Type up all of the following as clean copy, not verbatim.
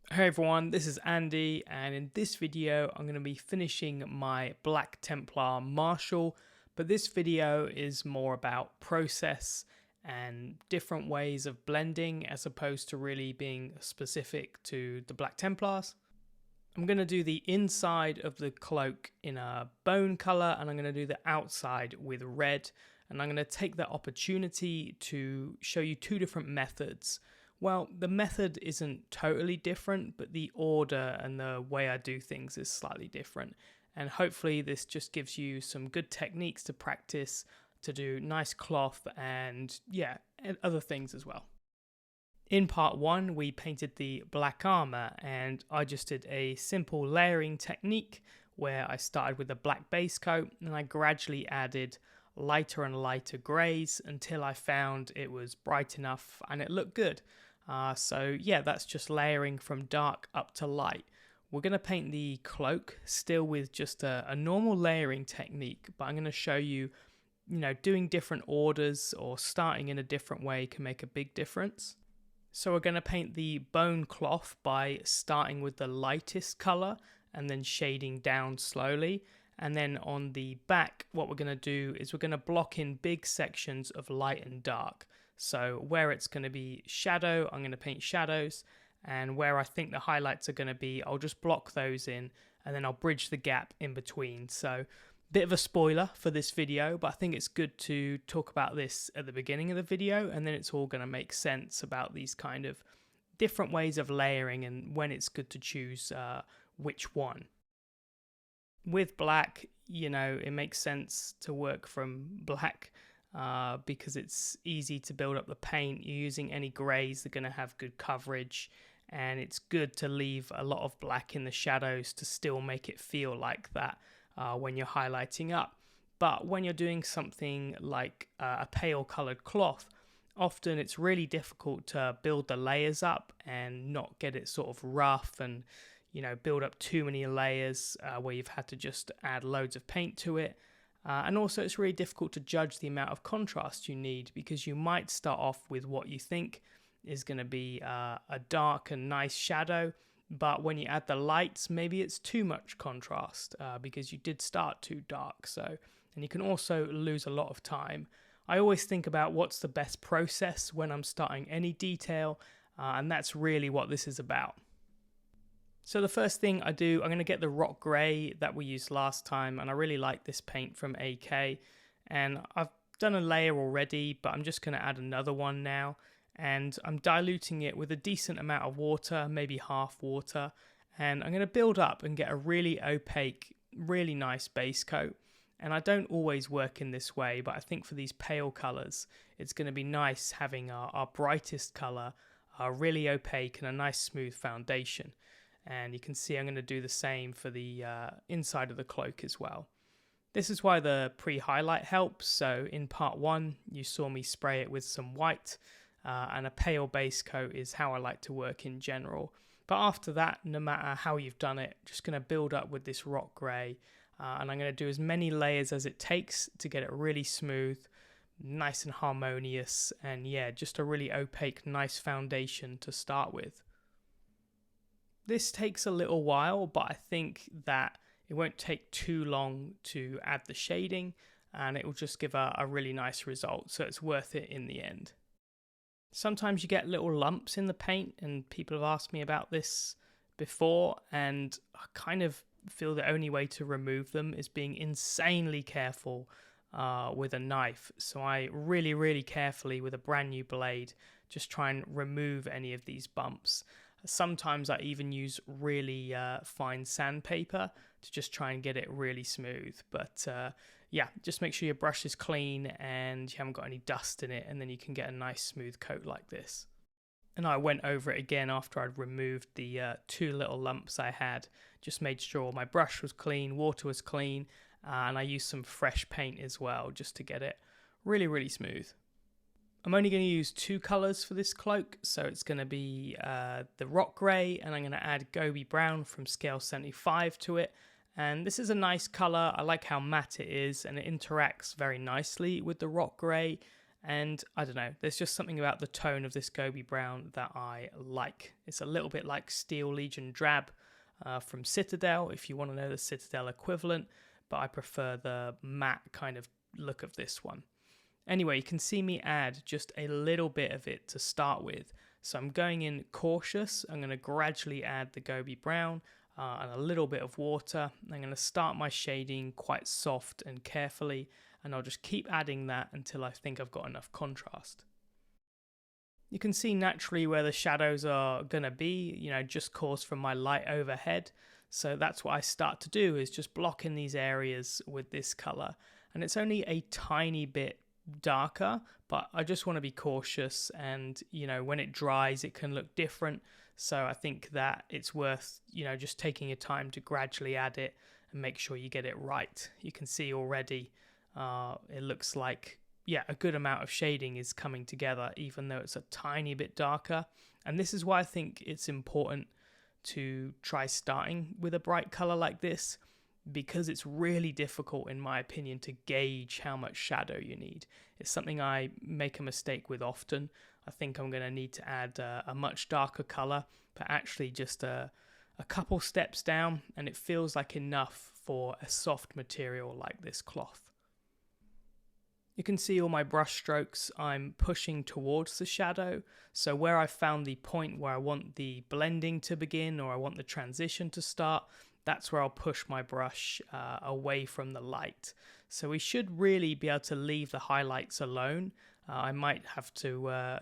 Hey everyone, this is Andy, and in this video I'm going to be finishing my Black Templar Marshall, but this video is more about process and different ways of blending as opposed to really being specific to the Black Templars. I'm going to do the inside of the cloak in a bone color, and I'm going to do the outside with red, and I'm going to take that opportunity to show you two different methods. Well, the method isn't totally different, but the order and the way I do things is slightly different. And hopefully this just gives you some good techniques to practice to do nice cloth and other things as well. In part one, we painted the black armor, and I just did a simple layering technique where I started with a black base coat and I gradually added lighter and lighter grays until I found it was bright enough and it looked good. That's just layering from dark up to light. We're going to paint the cloak still with just a normal layering technique, but I'm going to show you, doing different orders or starting in a different way can make a big difference. So we're going to paint the bone cloth by starting with the lightest color and then shading down slowly. And then on the back, what we're going to do is we're going to block in big sections of light and dark. So where it's going to be shadow, I'm going to paint shadows, and where I think the highlights are going to be, I'll just block those in, and then I'll bridge the gap in between. So bit of a spoiler for this video, but I think it's good to talk about this at the beginning of the video, and then it's all going to make sense about these kind of different ways of layering and when it's good to choose which one. With black, it makes sense to work from black because it's easy to build up the paint. You're using any grays, they're going to have good coverage, and it's good to leave a lot of black in the shadows to still make it feel like that when you're highlighting up. But when you're doing something like a pale colored cloth, often it's really difficult to build the layers up and not get it sort of rough and build up too many layers where you've had to just add loads of paint to it. And also it's really difficult to judge the amount of contrast you need, because you might start off with what you think is going to be a dark and nice shadow, but when you add the lights, maybe it's too much contrast because you did start too dark. And you can also lose a lot of time. I always think about what's the best process when I'm starting any detail, and that's really what this is about. So the first thing I do, I'm going to get the rock grey that we used last time, and I really like this paint from AK, and I've done a layer already, but I'm just going to add another one now, and I'm diluting it with a decent amount of water, maybe half water, and I'm going to build up and get a really opaque, really nice base coat. And I don't always work in this way, but I think for these pale colours, it's going to be nice having our brightest colour, really opaque, and a nice smooth foundation. And you can see I'm going to do the same for the inside of the cloak as well. This is why the pre-highlight helps. So in part one, you saw me spray it with some white, and a pale base coat is how I like to work in general. But after that, no matter how you've done it, just going to build up with this rock grey, and I'm going to do as many layers as it takes to get it really smooth, nice and harmonious, and just a really opaque, nice foundation to start with. This takes a little while, but I think that it won't take too long to add the shading, and it will just give a really nice result, so it's worth it in the end. Sometimes you get little lumps in the paint, and people have asked me about this before, and I kind of feel the only way to remove them is being insanely careful with a knife. So I really carefully, with a brand new blade, just try and remove any of these bumps. Sometimes I even use really fine sandpaper to just try and get it really smooth. But just make sure your brush is clean and you haven't got any dust in it, and then you can get a nice smooth coat like this. And I went over it again after I'd removed the two little lumps I had. Just made sure my brush was clean, water was clean, and I used some fresh paint as well just to get it really smooth. I'm only going to use two colours for this cloak, so it's going to be the rock grey, and I'm going to add Gobi Brown from scale 75 to it. And this is a nice colour. I like how matte it is, and it interacts very nicely with the rock grey. And I don't know, there's just something about the tone of this Gobi Brown that I like. It's a little bit like Steel Legion Drab from Citadel, if you want to know the Citadel equivalent, but I prefer the matte kind of look of this one. Anyway, you can see me add just a little bit of it to start with. So I'm going in cautious. I'm going to gradually add the Gobi Brown and a little bit of water. I'm going to start my shading quite soft and carefully, and I'll just keep adding that until I think I've got enough contrast. You can see naturally where the shadows are going to be, just caused from my light overhead. So that's what I start to do, is just block in these areas with this color. And it's only a tiny bit darker, but I just want to be cautious, and when it dries it can look different. So I think that it's worth just taking your time to gradually add it and make sure you get it right. You can see already it looks like a good amount of shading is coming together, even though it's a tiny bit darker. And this is why I think it's important to try starting with a bright color like this, because it's really difficult, in my opinion, to gauge how much shadow you need. It's something I make a mistake with often. I think I'm going to need to add a much darker color, but actually just a couple steps down, and it feels like enough for a soft material like this cloth. You can see all my brush strokes, I'm pushing towards the shadow. So where I found the point where I want the blending to begin, or I want the transition to start, that's where I'll push my brush away from the light. So we should really be able to leave the highlights alone. I might have to,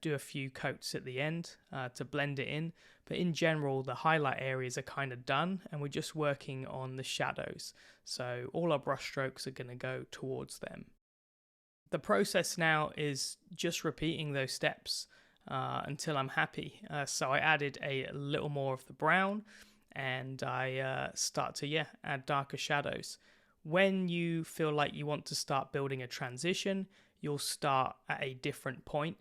do a few coats at the end to blend it in. But in general, the highlight areas are kind of done, and we're just working on the shadows. So all our brush strokes are going to go towards them. The process now is just repeating those steps until I'm happy. So I added a little more of the brown, and I start to add darker shadows. When you feel like you want to start building a transition, you'll start at a different point.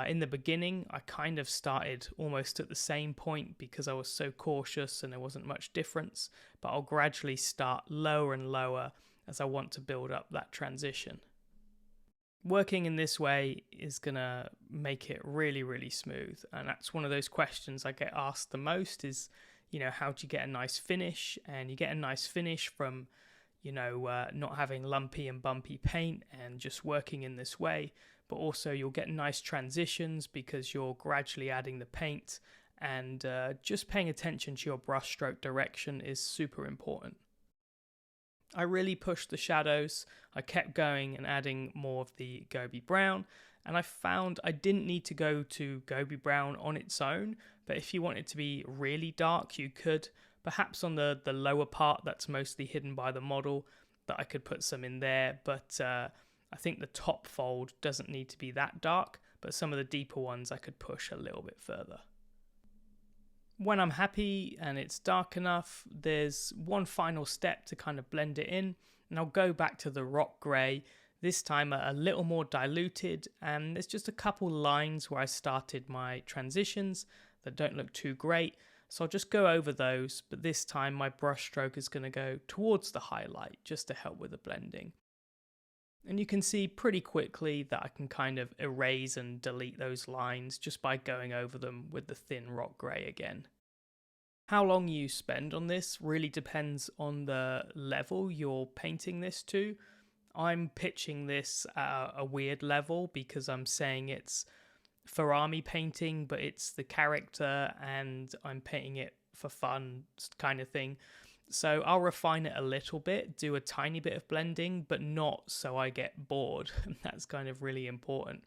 In the beginning, I kind of started almost at the same point because I was so cautious and there wasn't much difference, but I'll gradually start lower and lower as I want to build up that transition. Working in this way is going to make it really, really smooth. And that's one of those questions I get asked the most is, how do you get a nice finish? And you get a nice finish from, not having lumpy and bumpy paint and just working in this way. But also you'll get nice transitions because you're gradually adding the paint, and just paying attention to your brush stroke direction is super important. I really pushed the shadows. I kept going and adding more of the Gobi Brown, and I found I didn't need to go to Gobi Brown on its own, but if you want it to be really dark, you could. Perhaps on the lower part that's mostly hidden by the model, that I could put some in there, but I think the top fold doesn't need to be that dark, but some of the deeper ones I could push a little bit further. When I'm happy and it's dark enough, there's one final step to kind of blend it in, and I'll go back to the rock grey, this time a little more diluted, and there's just a couple lines where I started my transitions that don't look too great, so I'll just go over those, but this time my brush stroke is going to go towards the highlight just to help with the blending. And you can see pretty quickly that I can kind of erase and delete those lines just by going over them with the thin rock grey again. How long you spend on this really depends on the level you're painting this to. I'm pitching this at a weird level because I'm saying it's for army painting, but it's the character and I'm painting it for fun kind of thing. So I'll refine it a little bit, do a tiny bit of blending, but not so I get bored. That's kind of really important.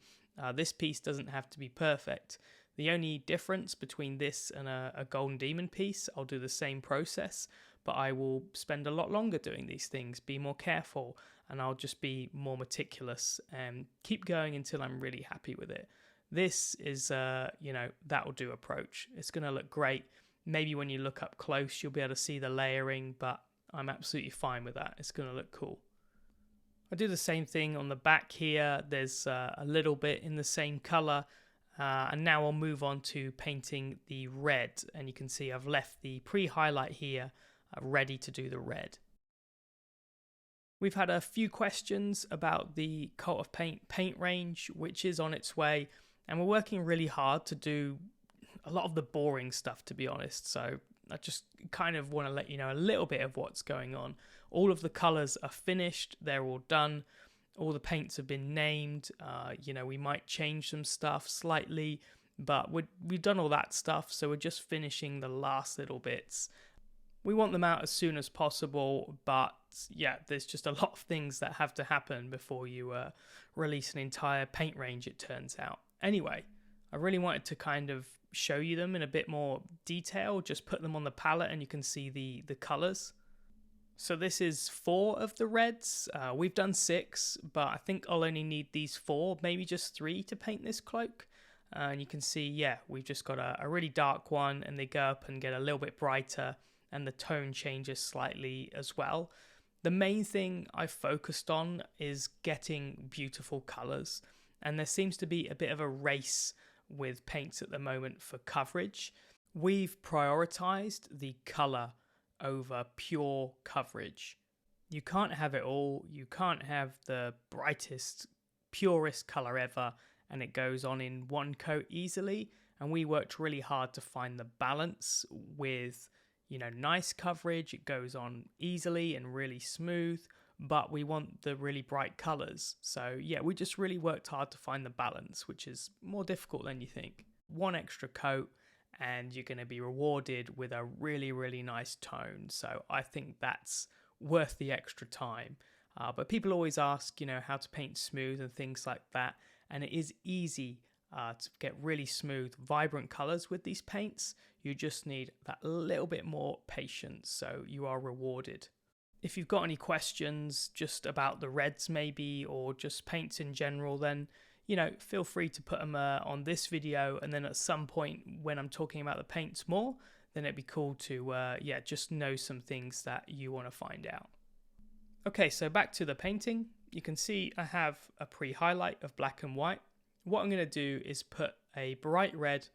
This piece doesn't have to be perfect. The only difference between this and a Golden Demon piece, I'll do the same process, but I will spend a lot longer doing these things, be more careful, and I'll just be more meticulous and keep going until I'm really happy with it. This is, that'll do approach. It's going to look great. Maybe when you look up close, you'll be able to see the layering, but I'm absolutely fine with that. It's going to look cool. I do the same thing on the back here. There's a little bit in the same color. And now I'll move on to painting the red. And you can see I've left the pre-highlight here ready to do the red. We've had a few questions about the coat of paint range, which is on its way, and we're working really hard to do a lot of the boring stuff, to be honest. So I just kind of want to let you know a little bit of what's going on. All of the colors are finished, they're all done. All the paints have been named. We might change some stuff slightly, but we've done all that stuff, so we're just finishing the last little bits. We want them out as soon as possible, but yeah, there's just a lot of things that have to happen before you release an entire paint range, it turns out. Anyway, I really wanted to kind of show you them in a bit more detail, just put them on the palette and you can see the colors. So this is 4 of the reds. We've done 6, but I think I'll only need these 4, maybe just 3 to paint this cloak. And you can see, yeah, we've just got a really dark one, and they go up and get a little bit brighter, and the tone changes slightly as well. The main thing I focused on is getting beautiful colors, and there seems to be a bit of a race with paints at the moment for coverage. We've prioritized the color over pure coverage. You can't have it all. You can't have the brightest, purest color ever and it goes on in one coat easily. And we worked really hard to find the balance with, nice coverage. It goes on easily and really smooth, but we want the really bright colors. So yeah, we just really worked hard to find the balance, which is more difficult than you think. One extra coat and you're going to be rewarded with a really, really nice tone. So I think that's worth the extra time. But people always ask, how to paint smooth and things like that. And it is easy to get really smooth, vibrant colors with these paints. You just need that little bit more patience, so you are rewarded. If you've got any questions just about the reds maybe, or just paints in general, then feel free to put them on this video, and then at some point when I'm talking about the paints more, then it'd be cool to just know some things that you want to find out. Okay, so back to the painting. You can see I have a pre-highlight of black and white. What I'm going to do is put a bright red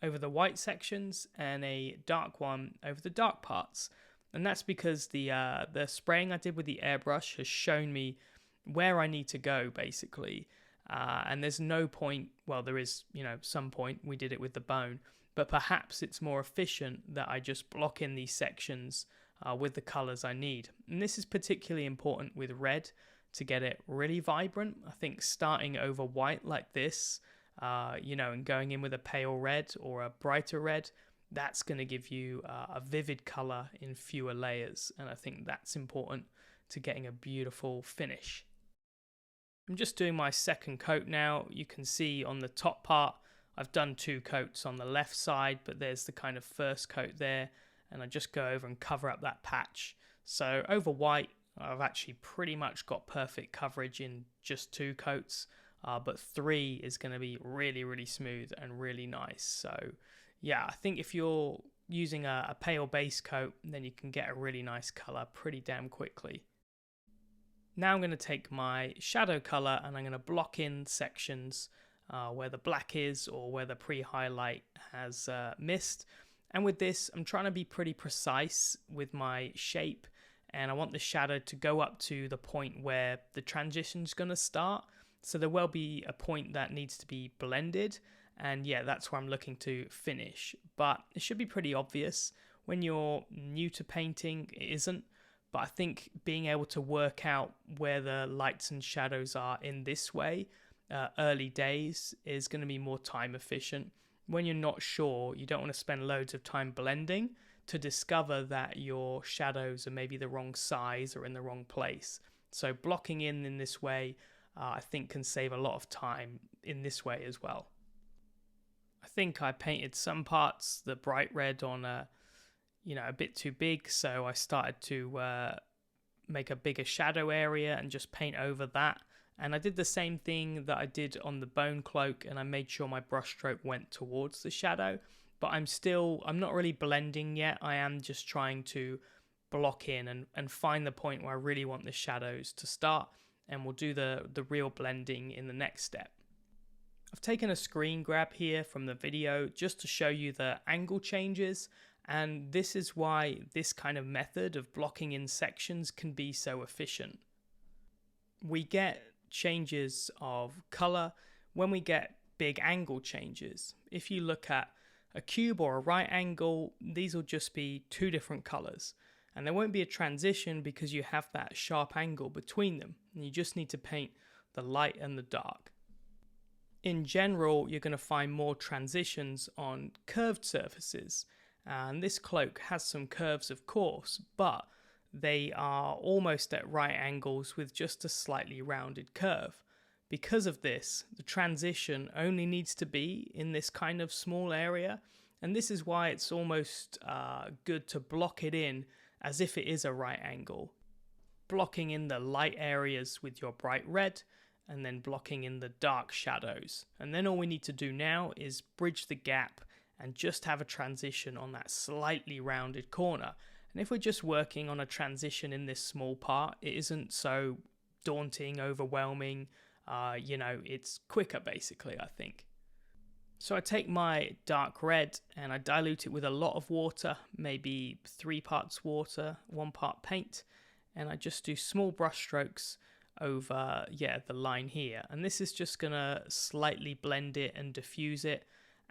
over the white sections and a dark one over the dark parts. And that's because the spraying I did with the airbrush has shown me where I need to go, basically. And there's no point, well, there is, some point, we did it with the bone, but perhaps it's more efficient that I just block in these sections with the colors I need. And this is particularly important with red to get it really vibrant. I think starting over white like this, and going in with a pale red or a brighter red, that's going to give you a vivid color in fewer layers. And I think that's important to getting a beautiful finish. I'm just doing my second coat now. You can see on the top part, I've done 2 coats on the left side, but there's the kind of first coat there. And I just go over and cover up that patch. So over white, I've actually pretty much got perfect coverage in just 2 coats. But 3 is going to be really, really smooth and really nice. So yeah, I think if you're using a pale base coat, then you can get a really nice color pretty damn quickly. Now I'm going to take my shadow color and I'm going to block in sections where the black is or where the pre-highlight has missed. And with this, I'm trying to be pretty precise with my shape, and I want the shadow to go up to the point where the transition is going to start. So there will be a point that needs to be blended, and yeah, that's where I'm looking to finish. But it should be pretty obvious. When you're new to painting, it isn't. But I think being able to work out where the lights and shadows are in this way, early days, is going to be more time efficient. When you're not sure, you don't want to spend loads of time blending to discover that your shadows are maybe the wrong size or in the wrong place. So blocking in this way, I think can save a lot of time in this way as well. I think I painted some parts, the bright red, on a bit too big, so I started to make a bigger shadow area and just paint over that. And I did the same thing that I did on the bone cloak, and I made sure my brushstroke went towards the shadow. But I'm not really blending yet. I am just trying to block in and find the point where I really want the shadows to start. And we'll do the real blending in the next step. I've taken a screen grab here from the video just to show you the angle changes. And this is why this kind of method of blocking in sections can be so efficient. We get changes of color when we get big angle changes. If you look at a cube or a right angle, these will just be two different colors. And there won't be a transition because you have that sharp angle between them. And you just need to paint the light and the dark. In general, you're going to find more transitions on curved surfaces. And this cloak has some curves, of course, but they are almost at right angles with just a slightly rounded curve. Because of this, the transition only needs to be in this kind of small area, and this is why it's almost good to block it in as if it is a right angle. Blocking in the light areas with your bright red, and then blocking in the dark shadows. And then all we need to do now is bridge the gap and just have a transition on that slightly rounded corner. And if we're just working on a transition in this small part, it isn't so daunting, overwhelming. It's quicker basically, I think. So I take my dark red and I dilute it with a lot of water, maybe 3 parts water, 1 part paint, and I just do small brush strokes over the line here. And this is just gonna slightly blend it and diffuse it.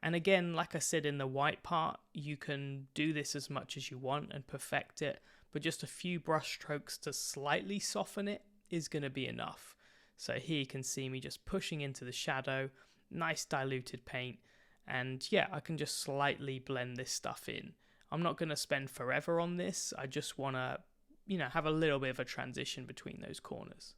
And again, like I said in the white part, you can do this as much as you want and perfect it, but just a few brush strokes to slightly soften it is gonna be enough. So here you can see me just pushing into the shadow, nice diluted paint, and I can just slightly blend this stuff in. I'm not going to spend forever on this, I just want to, have a little bit of a transition between those corners.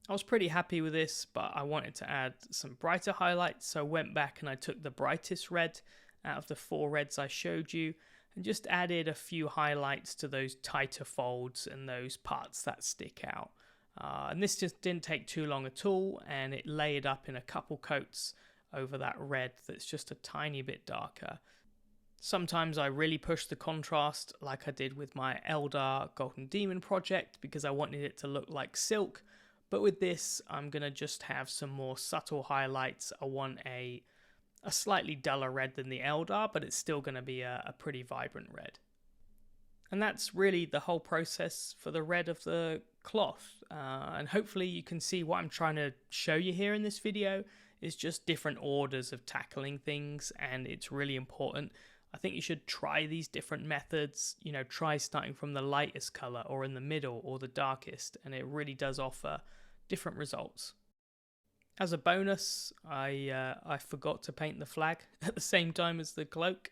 I was pretty happy with this, but I wanted to add some brighter highlights, so I went back and I took the brightest red out of the 4 reds I showed you, and just added a few highlights to those tighter folds and those parts that stick out. And this just didn't take too long at all, and it layered up in a couple coats over that red that's just a tiny bit darker. Sometimes I really push the contrast like I did with my Eldar Golden Demon project because I wanted it to look like silk, but with this I'm going to just have some more subtle highlights. I want a slightly duller red than the Eldar, but it's still going to be a pretty vibrant red. And that's really the whole process for the red of the cloth. And hopefully you can see what I'm trying to show you here in this video is just different orders of tackling things, and it's really important. I think you should try these different methods, try starting from the lightest color or in the middle or the darkest, and it really does offer different results. As a bonus, I forgot to paint the flag at the same time as the cloak.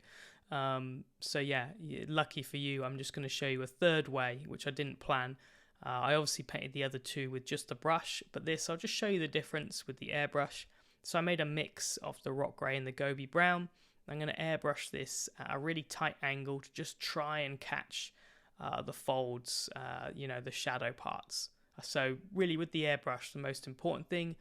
Lucky for you, I'm just going to show you a third way, which I didn't plan. I obviously painted the other two with just a brush, but this, I'll just show you the difference with the airbrush. So I made a mix of the rock grey and the Gobi Brown. I'm going to airbrush this at a really tight angle to just try and catch the folds, the shadow parts. So really with the airbrush, the most important thing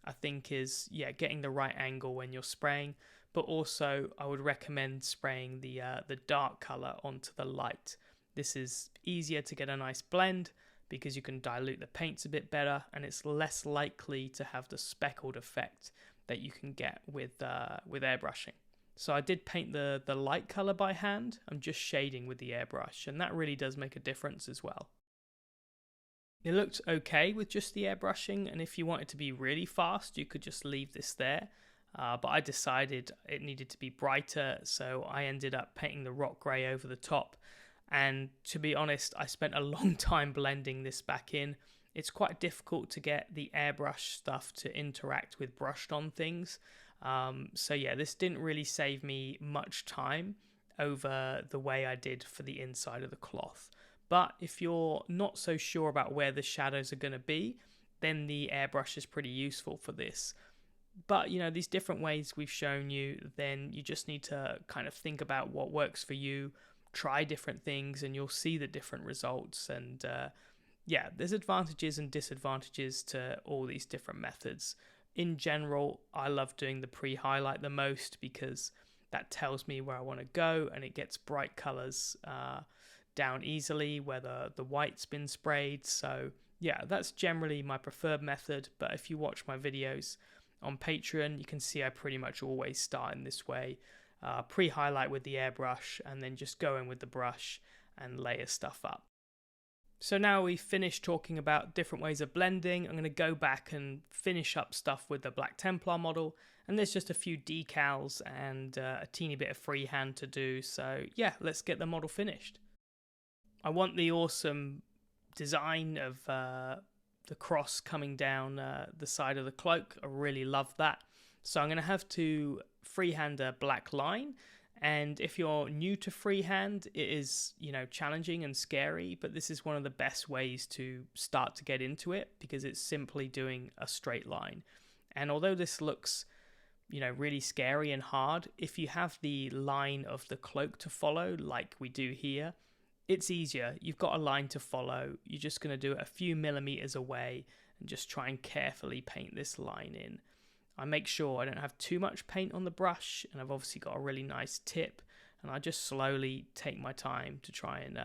I think is, getting the right angle when you're spraying. But also I would recommend spraying the dark color onto the light. This is easier to get a nice blend because you can dilute the paints a bit better, and it's less likely to have the speckled effect that you can get with airbrushing. So I did paint the light color by hand. I'm just shading with the airbrush, and that really does make a difference as well. It looked okay with just the airbrushing, and if you wanted to be really fast, you could just leave this there. But I decided it needed to be brighter, so I ended up painting the rock grey over the top. And to be honest, I spent a long time blending this back in. It's quite difficult to get the airbrush stuff to interact with brushed on things. This didn't really save me much time over the way I did for the inside of the cloth. But if you're not so sure about where the shadows are going to be, then the airbrush is pretty useful for this. But, these different ways we've shown you, then you just need to kind of think about what works for you, try different things, and you'll see the different results. And there's advantages and disadvantages to all these different methods. In general, I love doing the pre-highlight the most because that tells me where I want to go, and it gets bright colors down easily where the white's been sprayed. So that's generally my preferred method. But if you watch my videos on Patreon, you can see I pretty much always start in this way. Pre-highlight with the airbrush and then just go in with the brush and layer stuff up. So now we've finished talking about different ways of blending. I'm going to go back and finish up stuff with the Black Templar model. And there's just a few decals and a teeny bit of freehand to do. So yeah, let's get the model finished. I want the awesome design of the cross coming down the side of the cloak. I really love that. So I'm going to have to freehand a black line. And if you're new to freehand, it is, challenging and scary, but this is one of the best ways to start to get into it because it's simply doing a straight line. And although this looks, really scary and hard, if you have the line of the cloak to follow, like we do here, it's easier. You've got a line to follow. You're just going to do it a few millimeters away and just try and carefully paint this line in. I make sure I don't have too much paint on the brush, and I've obviously got a really nice tip, and I just slowly take my time to try and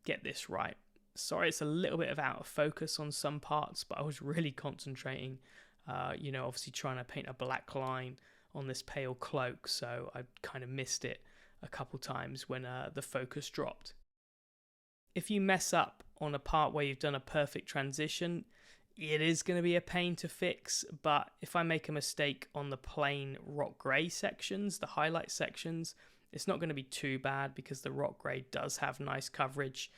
get this right. Sorry it's a little bit of out of focus on some parts, but I was really concentrating, obviously trying to paint a black line on this pale cloak, so I kind of missed it a couple times when the focus dropped. If you mess up on a part where you've done a perfect transition, it is going to be a pain to fix, but if I make a mistake on the plain rock grey sections, the highlight sections, it's not going to be too bad because the rock grey does have nice coverage.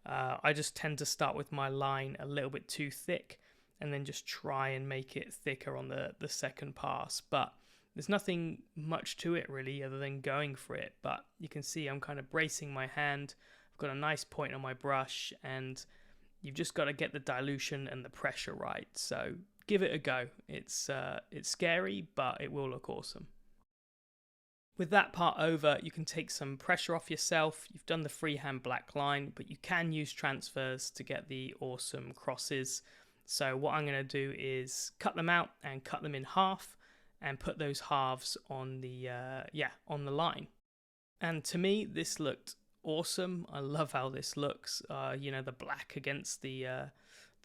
I just tend to start with my line a little bit too thick and then just try and make it thicker on the second pass, but there's nothing much to it really other than going for it. But you can see I'm kind of bracing my hand. I've got a nice point on my brush, and you've just got to get the dilution and the pressure right. So give it a go. It's scary, but it will look awesome. With that part over, you can take some pressure off yourself. You've done the freehand black line, but you can use transfers to get the awesome crosses. So what I'm going to do is cut them out and cut them in half and put those halves on the line. And to me, this looked awesome. I love how this looks. The black against the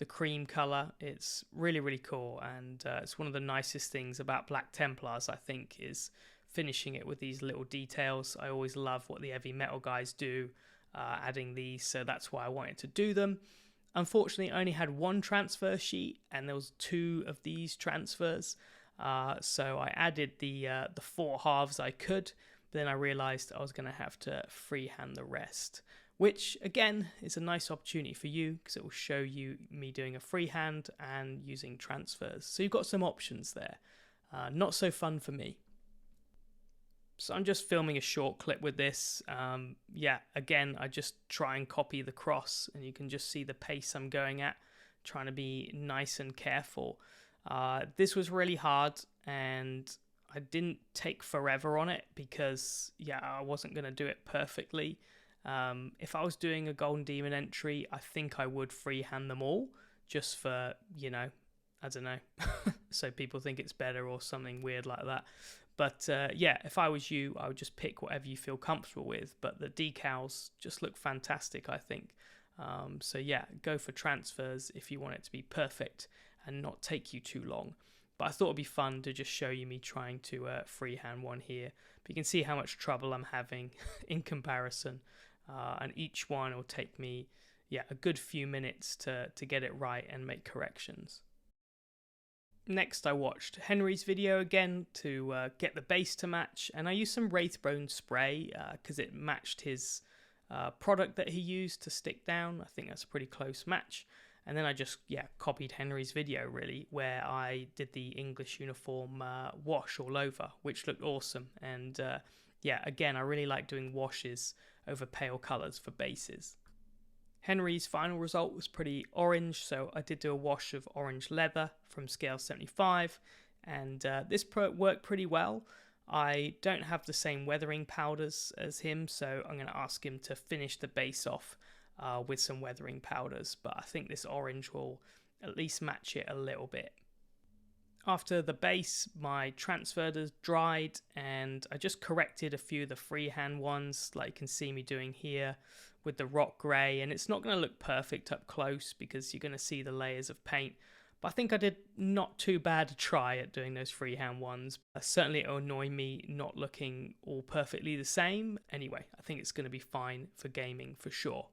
cream color. It's really, really cool, and it's one of the nicest things about Black Templars, I think, is finishing it with these little details. I always love what the heavy metal guys do, adding these, so that's why I wanted to do them. Unfortunately, I only had one transfer sheet, and there was 2 of these transfers. So I added the 4 halves I could, but then I realized I was going to have to freehand the rest, which again is a nice opportunity for you because it will show you me doing a freehand and using transfers. So you've got some options there. Not so fun for me. So I'm just filming a short clip with this. Again, I just try and copy the cross, and you can just see the pace I'm going at, trying to be nice and careful. This was really hard, and I didn't take forever on it because I wasn't going to do it perfectly. If I was doing a Golden Demon entry, I think I would freehand them all just for, I don't know, so people think it's better or something weird like that. But if I was you, I would just pick whatever you feel comfortable with. But the decals just look fantastic, I think. Go for transfers if you want it to be perfect and not take you too long. But I thought it'd be fun to just show you me trying to freehand one here. But you can see how much trouble I'm having in comparison. And each one will take me a good few minutes to get it right and make corrections. Next, I watched Henry's video again to get the base to match, and I used some Wraithbone spray because it matched his product that he used to stick down. I think that's a pretty close match. And then I just copied Henry's video really, where I did the English uniform wash all over, which looked awesome. And again, I really like doing washes over pale colours for bases. Henry's final result was pretty orange, so I did do a wash of orange leather from scale 75, and this worked pretty well. I don't have the same weathering powders as him, so I'm going to ask him to finish the base off with some weathering powders, but I think this orange will at least match it a little bit. After the base, my transfers dried, and I just corrected a few of the freehand ones, like you can see me doing here with the rock grey, and it's not going to look perfect up close because you're going to see the layers of paint, but I think I did not too bad a try at doing those freehand ones. Certainly it'll annoy me not looking all perfectly the same. Anyway, I think it's going to be fine for gaming for sure.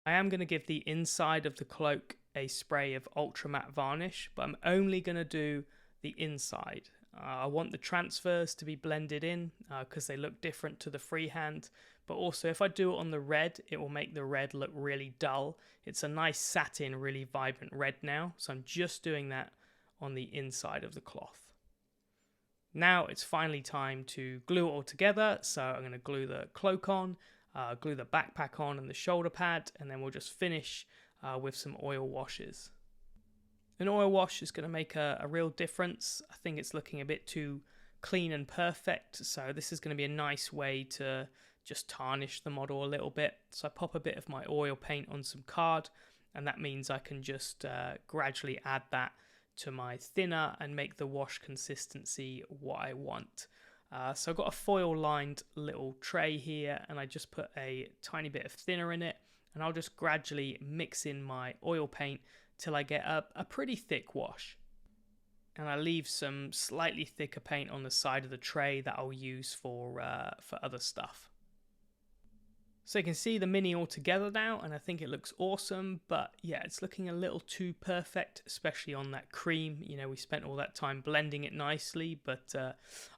I am going to give the inside of the cloak a spray of ultra matte varnish, but I'm only going to do the inside. I want the transfers to be blended in because they look different to the freehand, but also if I do it on the red, it will make the red look really dull. It's a nice satin, really vibrant red now, so I'm just doing that on the inside of the cloth. Now it's finally time to glue it all together, so I'm going to glue the cloak on, glue the backpack on and the shoulder pad, and then we'll just finish with some oil washes. An oil wash is going to make a real difference. I think it's looking a bit too clean and perfect, so this is going to be a nice way to just tarnish the model a little bit. So I pop a bit of my oil paint on some card, and that means I can just gradually add that to my thinner and make the wash consistency what I want. So I've got a foil lined little tray here, and I just put a tiny bit of thinner in it, and I'll just gradually mix in my oil paint till I get a pretty thick wash. And I leave some slightly thicker paint on the side of the tray that I'll use for other stuff. So you can see the Mini all together now, and I think it looks awesome, but yeah, it's looking a little too perfect, especially on that cream. You know, we spent all that time blending it nicely, but I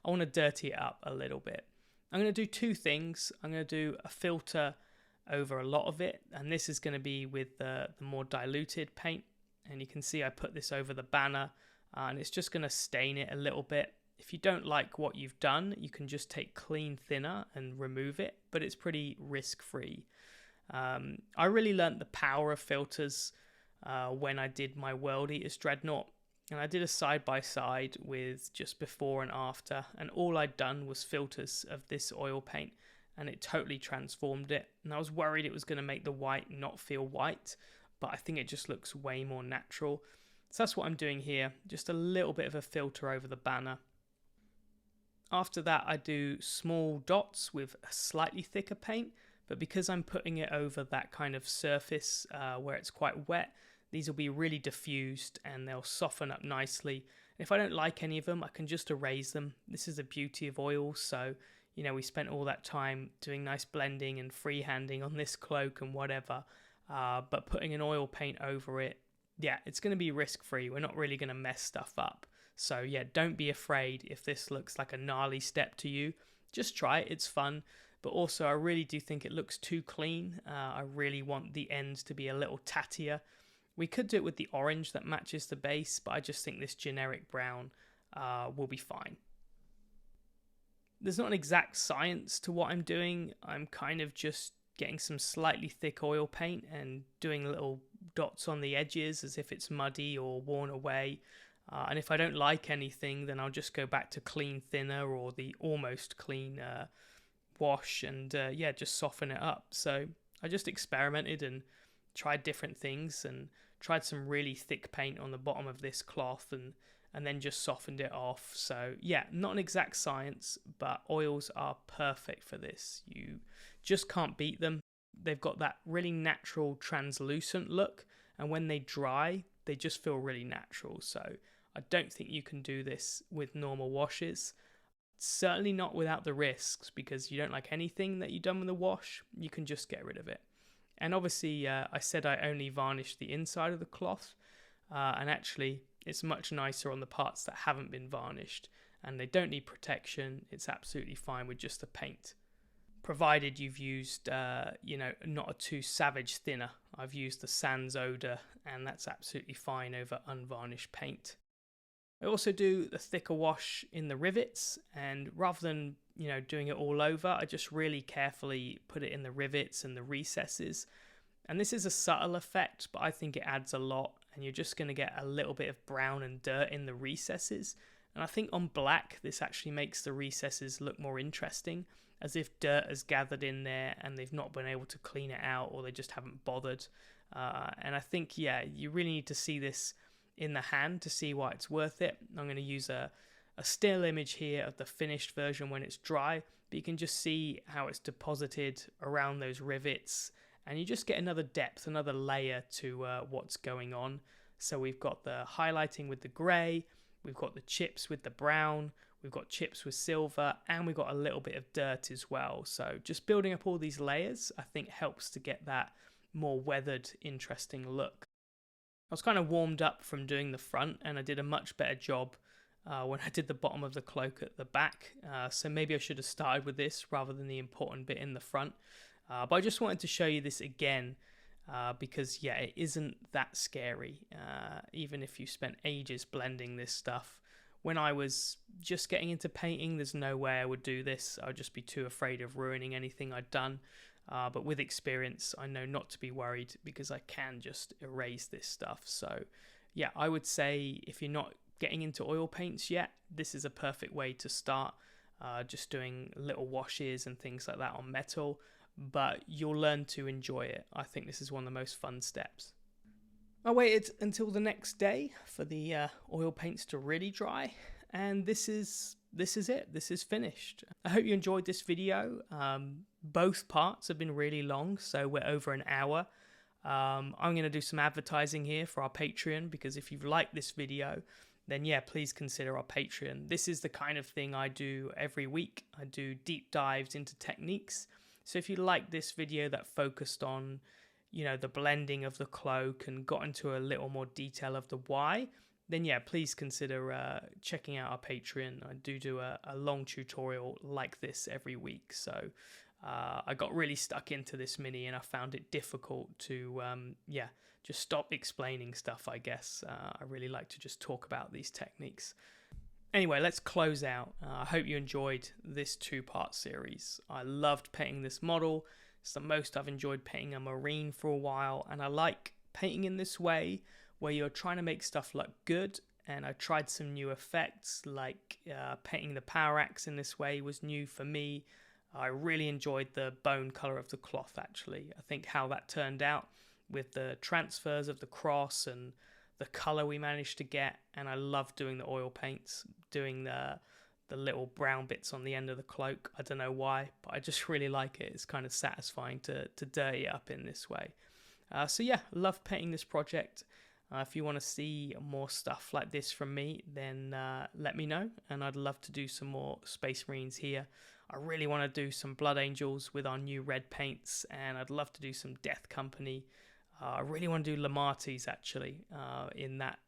want to dirty it up a little bit. I'm going to do two things. I'm going to do a filter over a lot of it, and this is going to be with the more diluted paint. And you can see I put this over the banner, and it's just going to stain it a little bit. If you don't like what you've done, you can just take clean thinner and remove it, but it's pretty risk-free. I really learnt the power of filters when I did my World Eaters Dreadnought, and I did a side-by-side with just before and after, and all I'd done was filters of this oil paint, and it totally transformed it. And I was worried it was going to make the white not feel white, but I think it just looks way more natural. So that's what I'm doing here, just a little bit of a filter over the banner. After that, I do small dots with a slightly thicker paint, but because I'm putting it over that kind of surface where it's quite wet, these will be really diffused and they'll soften up nicely. And if I don't like any of them, I can just erase them. This is the beauty of oils. So, you know, we spent all that time doing nice blending and freehanding on this cloak and whatever, but putting an oil paint over it, yeah, it's going to be risk-free. We're not really going to mess stuff up. So yeah, don't be afraid if this looks like a gnarly step to you. Just try it, it's fun. But also I really do think it looks too clean. I really want the ends to be a little tattier. We could do it with the orange that matches the base, but I just think this generic brown will be fine. There's not an exact science to what I'm doing. I'm kind of just getting some slightly thick oil paint and doing little dots on the edges as if it's muddy or worn away. And if I don't like anything, then I'll just go back to clean thinner or the almost clean wash and yeah, just soften it up. So I just experimented and tried different things and tried some really thick paint on the bottom of this cloth and then just softened it off. So yeah, not an exact science, but oils are perfect for this. You just can't beat them. They've got that really natural translucent look, and when they dry, they just feel really natural. So I don't think you can do this with normal washes. Certainly not without the risks, because you don't like anything that you've done with the wash, you can just get rid of it. And obviously I said I only varnished the inside of the cloth, and actually it's much nicer on the parts that haven't been varnished and they don't need protection. It's absolutely fine with just the paint, provided you've used you know, not a too savage thinner. I've used the Sans Odor, and that's absolutely fine over unvarnished paint. I also do the thicker wash in the rivets, and rather than, you know, doing it all over, I just really carefully put it in the rivets and the recesses. And this is a subtle effect, but I think it adds a lot, and you're just going to get a little bit of brown and dirt in the recesses. And I think on black, this actually makes the recesses look more interesting, as if dirt has gathered in there and they've not been able to clean it out, or they just haven't bothered. And I think, yeah, you really need to see this in the hand to see why it's worth it. I'm going to use a still image here of the finished version when it's dry, but you can just see how it's deposited around those rivets, and you just get another depth, another layer to what's going on. So we've got the highlighting with the grey, we've got the chips with the brown, we've got chips with silver, and we've got a little bit of dirt as well. So just building up all these layers, I think, helps to get that more weathered, interesting look. I was kind of warmed up from doing the front, and I did a much better job when I did the bottom of the cloak at the back. So maybe I should have started with this rather than the important bit in the front. But I just wanted to show you this again because, yeah, it isn't that scary, even if you spent ages blending this stuff. When I was just getting into painting, there's no way I would do this. I would just be too afraid of ruining anything I'd done. But with experience, I know not to be worried because I can just erase this stuff. So, yeah, I would say if you're not getting into oil paints yet, this is a perfect way to start. Just doing little washes and things like that on metal. But you'll learn to enjoy it. I think this is one of the most fun steps. I waited until the next day for the oil paints to really dry, and this is it. This is finished. I hope you enjoyed this video. Both parts have been really long, so we're over an hour. I'm going to do some advertising here for our Patreon, because if you've liked this video, then yeah, please consider our Patreon. This is the kind of thing I do every week. I do deep dives into techniques. So if you like this video that focused on, you know, the blending of the cloak and got into a little more detail of the why, then yeah, please consider checking out our Patreon. I do a long tutorial like this every week. So I got really stuck into this mini and I found it difficult to, just stop explaining stuff, I guess. I really like to just talk about these techniques. Anyway, let's close out. I hope you enjoyed this two-part series. I loved painting this model. It's the most I've enjoyed painting a marine for a while, and I like painting in this way where you're trying to make stuff look good. And I tried some new effects, like painting the power axe in this way was new for me. I really enjoyed the bone color of the cloth, actually. I think how that turned out with the transfers of the cross and the color we managed to get, and I love doing the oil paints, doing the little brown bits on the end of the cloak. I don't know why, but I just really like it. It's kind of satisfying to dirty it up in this way. So yeah, love painting this project. If you want to see more stuff like this from me, then let me know, and I'd love to do some more Space Marines here. I really want to do some Blood Angels with our new red paints, and I'd love to do some Death Company. I really want to do Lamatis actually in that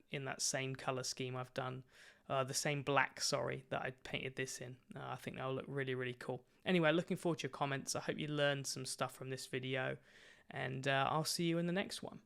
same color scheme I've done, the same black, that I painted this in. I think that'll look really, really cool. Anyway, looking forward to your comments. I hope you learned some stuff from this video, and I'll see you in the next one.